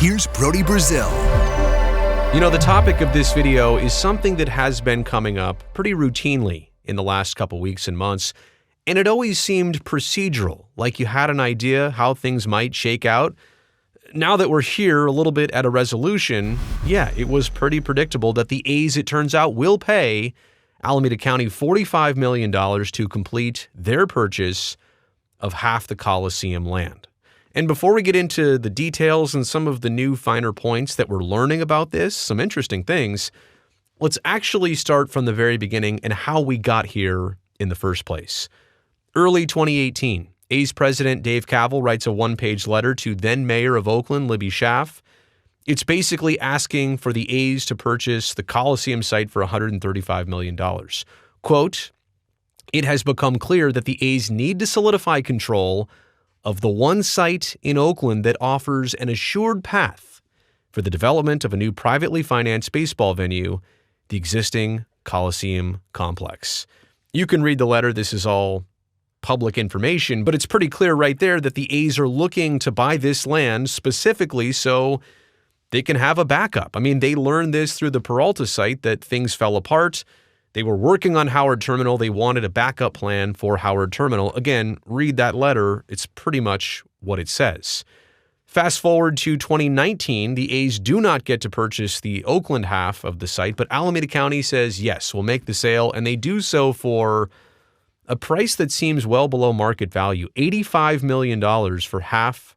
here's Brody Brazil. You know, the topic of this video is something that has been coming up pretty routinely in the last couple weeks and months, and it always seemed procedural, like you had an idea how things might shake out. Now that we're here a little bit at a resolution, it was pretty predictable that the A's, it turns out, will pay Alameda County $45 million to complete their purchase of half the Coliseum land. And before we get into the details and some of the new finer points that we're learning about this, some interesting things, let's actually start from the very beginning and how we got here in the first place. Early 2018, A's president Dave Kaval writes a one-page letter to then-mayor of Oakland, Libby Schaaf. It's basically asking for the A's to purchase the Coliseum site for $135 million. Quote, "It has become clear that the A's need to solidify control of the one site in Oakland that offers an assured path for the development of a new privately financed baseball venue, the existing Coliseum complex." You can read the letter. This is all public information, but it's pretty clear right there that the A's are looking to buy this land specifically so they can have a backup. I mean, they learned this through the Peralta site that things fell apart. They were working on Howard Terminal. They wanted a backup plan for Howard Terminal. Again, read that letter. It's pretty much what it says. Fast forward to 2019, the A's do not get to purchase the Oakland half of the site, but Alameda County says, yes, we'll make the sale, and they do so for a price that seems well below market value, $85 million for half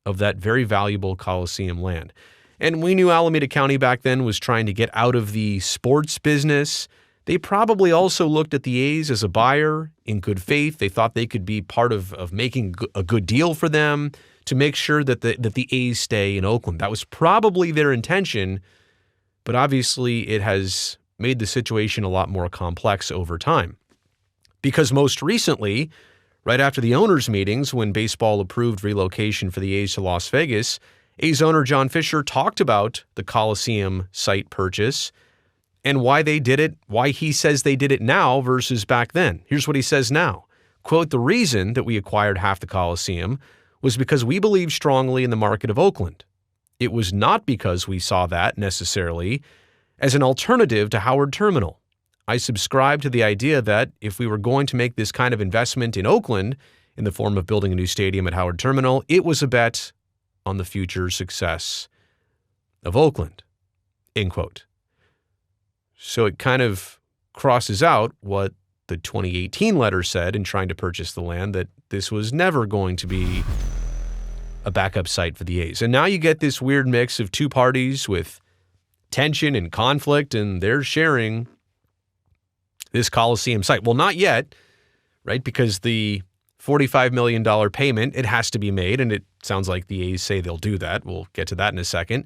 of that very valuable Coliseum land. And we knew Alameda County back then was trying to get out of the sports business. They probably also looked at the A's as a buyer in good faith. They thought they could be part of making a good deal for them to make sure that the A's stay in Oakland. That was probably their intention, but obviously it has made the situation a lot more complex over time. Because most recently, right after the owners' meetings when baseball approved relocation for the A's to Las Vegas, A's owner John Fisher talked about the Coliseum site purchase and why they did it, why he says they did it now versus back then. Here's what he says now. Quote, "The reason that we acquired half the Coliseum was because we believe strongly in the market of Oakland. It was not because we saw that necessarily as an alternative to Howard Terminal. I subscribe to the idea that if we were going to make this kind of investment in Oakland in the form of building a new stadium at Howard Terminal, it was a bet on the future success of Oakland." End quote. So it kind of crosses out what the 2018 letter said in trying to purchase the land, that this was never going to be a backup site for the A's. And now you get this weird mix of two parties with tension and conflict, and they're sharing this Coliseum site. Well, not yet, right? Because the $45 million payment, it has to be made, and it sounds like the A's say they'll do that. We'll get to that in a second.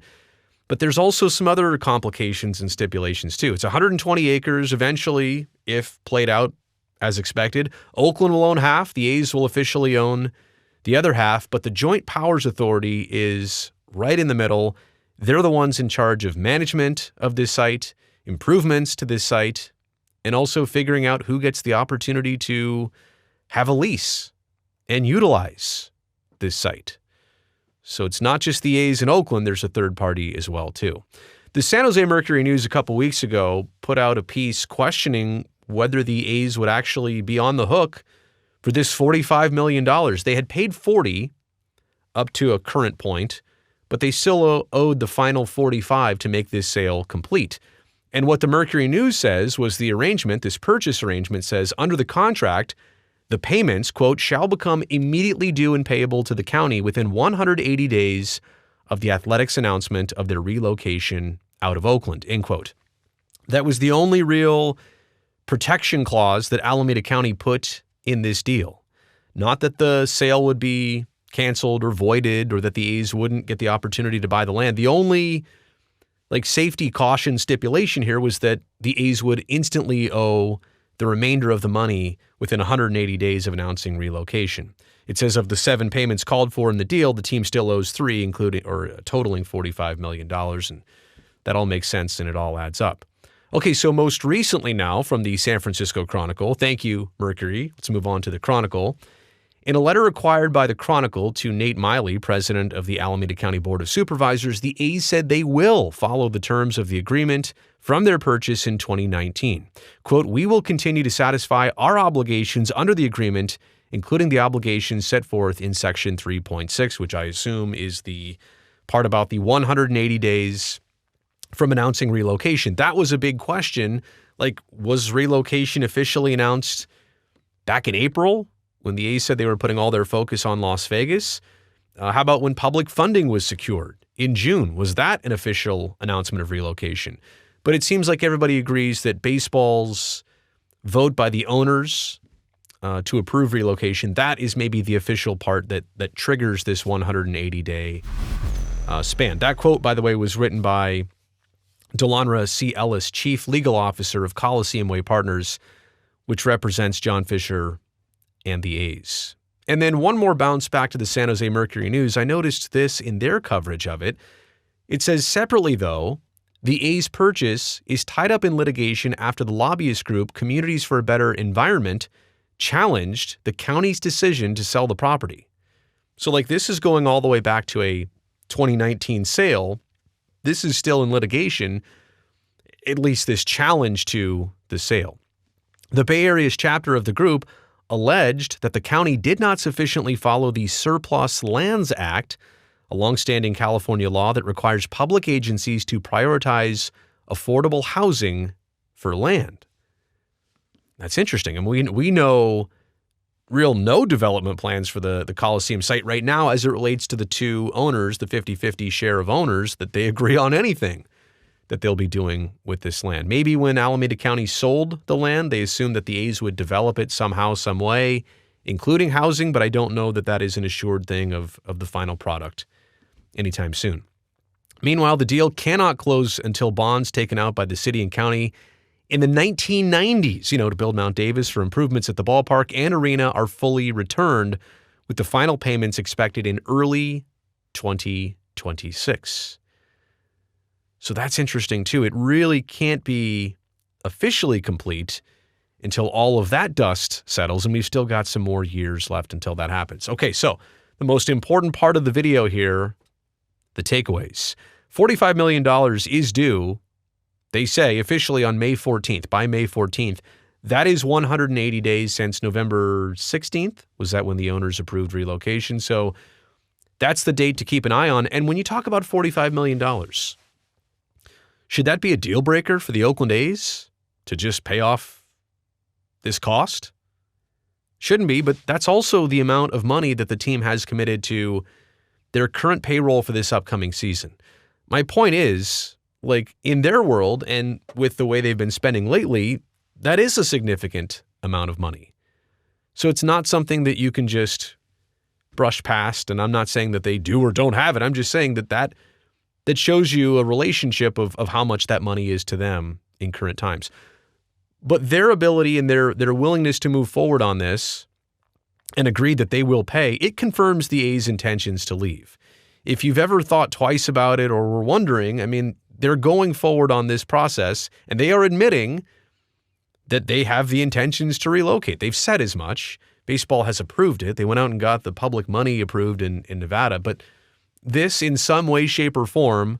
But there's also some other complications and stipulations too. It's 120 acres eventually, if played out as expected. Oakland will own half. The A's will officially own the other half, but the Joint Powers Authority is right in the middle. They're the ones in charge of management of this site, improvements to this site, and also figuring out who gets the opportunity to have a lease and utilize this site. So it's not just the A's in Oakland, there's a third party as well too. The San Jose Mercury News a couple weeks ago put out a piece questioning whether the A's would actually be on the hook for this $45 million. They had paid $40 up to a current point, but they still owed the final $45 to make this sale complete. And what the Mercury News says was the arrangement, this purchase arrangement says, under the contract, the payments, quote, "shall become immediately due and payable to the county within 180 days of the Athletics' announcement of their relocation out of Oakland," end quote. That was the only real protection clause that Alameda County put in this deal. Not that the sale would be canceled or voided or that the A's wouldn't get the opportunity to buy the land. The only safety caution stipulation here was that the A's would instantly owe the remainder of the money within 180 days of announcing relocation. It says of the 7 payments called for in the deal, the team still owes 3, totaling $45 million. And that all makes sense and it all adds up. Okay, so most recently now from the San Francisco Chronicle, thank you, Mercury. Let's move on to the Chronicle. In a letter acquired by the Chronicle to Nate Miley, president of the Alameda County Board of Supervisors, the A's said they will follow the terms of the agreement from their purchase in 2019. Quote, "We will continue to satisfy our obligations under the agreement, including the obligations set forth in Section 3.6, which I assume is the part about the 180 days from announcing relocation." That was a big question. Like, was relocation officially announced back in April, when the A's said they were putting all their focus on Las Vegas? How about when public funding was secured in June? Was that an official announcement of relocation? But it seems like everybody agrees that baseball's vote by the owners to approve relocation, that is maybe the official part that triggers this 180-day span. That quote, by the way, was written by Delonra C. Ellis, Chief Legal Officer of Coliseum Way Partners, which represents John Fisher and the A's. And then one more bounce back to the San Jose Mercury News. I noticed this in their coverage of it. It says, separately, though, the A's purchase is tied up in litigation after the lobbyist group Communities for a Better Environment challenged the county's decision to sell the property. So, like, this is going all the way back to a 2019 sale. This is still in litigation, at least this challenge to the sale. The Bay Area's chapter of the group alleged that the county did not sufficiently follow the Surplus Lands Act, a longstanding California law that requires public agencies to prioritize affordable housing for land. That's interesting. And we know real no development plans for the Coliseum site right now as it relates to the two owners, the 50-50 share of owners, that they agree on anything that they'll be doing with this land. Maybe when Alameda County sold the land, they assumed that the A's would develop it somehow, some way, including housing, but I don't know that that is an assured thing of the final product anytime soon. Meanwhile, the deal cannot close until bonds taken out by the city and county in the 1990s, to build Mount Davis for improvements at the ballpark and arena are fully returned, with the final payments expected in early 2026. So that's interesting, too. It really can't be officially complete until all of that dust settles, and we've still got some more years left until that happens. Okay, so the most important part of the video here, the takeaways. $45 million is due, they say, officially on May 14th, by May 14th. That is 180 days since November 16th. Was that when the owners approved relocation? So that's the date to keep an eye on. And when you talk about $45 million, should that be a deal breaker for the Oakland A's to just pay off this cost? Shouldn't be, but that's also the amount of money that the team has committed to their current payroll for this upcoming season. My point is, like, in their world and with the way they've been spending lately, that is a significant amount of money. So it's not something that you can just brush past, and I'm not saying that they do or don't have it. I'm just saying that shows you a relationship of how much that money is to them in current times. But their ability and their willingness to move forward on this and agree that they will pay, it confirms the A's intentions to leave. If you've ever thought twice about it or were wondering, I mean, they're going forward on this process, and they are admitting that they have the intentions to relocate. They've said as much. Baseball has approved it. They went out and got the public money approved in Nevada. But this, in some way, shape, or form,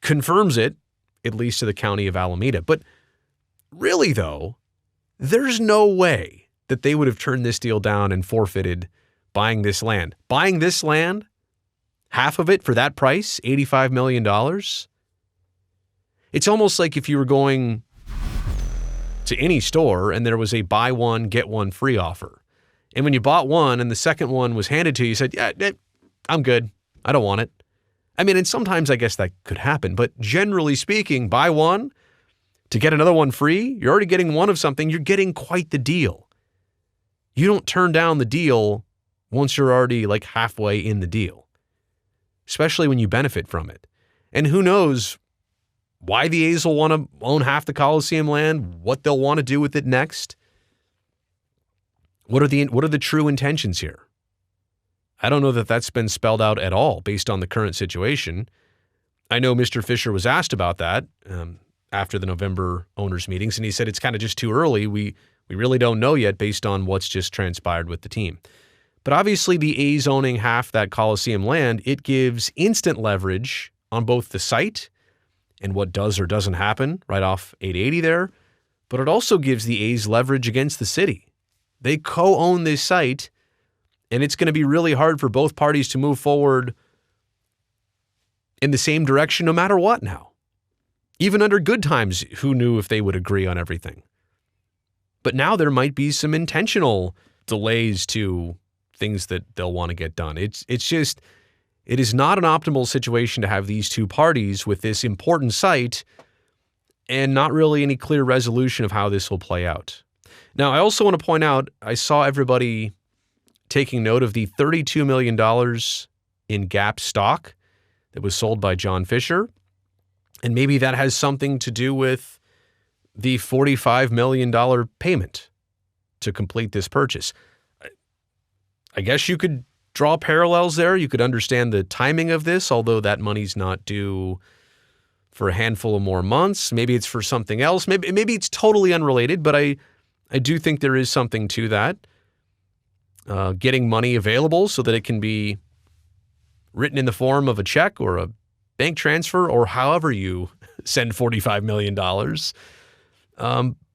confirms it, at least to the county of Alameda. But really, though, there's no way that they would have turned this deal down and forfeited buying this land. Buying this land, half of it for that price, $85 million. It's almost like if you were going to any store and there was a buy one, get one free offer. And when you bought one and the second one was handed to you, you said, yeah, I'm good. I don't want it. I mean, and sometimes I guess that could happen, but generally speaking, buy one to get another one free. You're already getting one of something. You're getting quite the deal. You don't turn down the deal once you're already like halfway in the deal, especially when you benefit from it. And who knows why the A's will want to own half the Coliseum land, what they'll want to do with it next. What are the true intentions here? I don't know that that's been spelled out at all based on the current situation. I know Mr. Fisher was asked about that after the November owners meetings, and he said it's kind of just too early. We really don't know yet based on what's just transpired with the team. But obviously the A's owning half that Coliseum land, it gives instant leverage on both the site and what does or doesn't happen right off 880 there, but it also gives the A's leverage against the city. They co-own this site, and it's going to be really hard for both parties to move forward in the same direction no matter what now. Even under good times, who knew if they would agree on everything? But now there might be some intentional delays to things that they'll want to get done. It is not an optimal situation to have these two parties with this important site and not really any clear resolution of how this will play out. Now, I also want to point out, I saw everybody taking note of the $32 million in Gap stock that was sold by John Fisher. And maybe that has something to do with the $45 million payment to complete this purchase. I guess you could draw parallels there. You could understand the timing of this, although that money's not due for a handful of more months. Maybe it's for something else. Maybe it's totally unrelated, but I do think there is something to that. Getting money available so that it can be written in the form of a check or a bank transfer or however you send $45 million.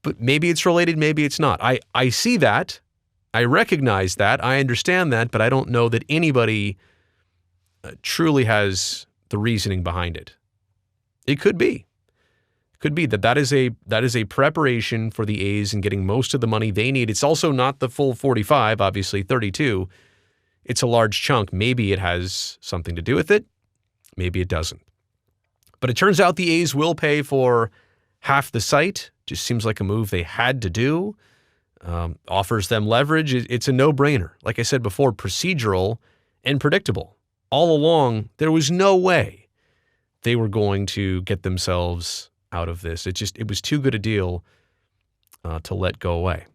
But maybe it's related, maybe it's not. I see that. I recognize that. I understand that, but I don't know that anybody truly has the reasoning behind it. It could be. It could be that is a preparation for the A's and getting most of the money they need. It's also not the full 45, obviously 32. It's a large chunk. Maybe it has something to do with it. Maybe it doesn't. But it turns out the A's will pay for half the site. Just seems like a move they had to do. Offers them leverage. It's a no-brainer. Like I said before, procedural and predictable. All along, there was no way they were going to get themselves out of this. It was too good a deal to let go away.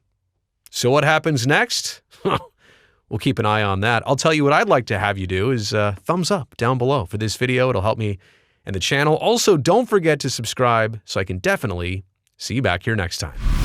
So what happens next? We'll keep an eye on that. I'll tell you what I'd like to have you do is thumbs up down below for this video. It'll help me and the channel. Also, don't forget to subscribe so I can definitely see you back here next time.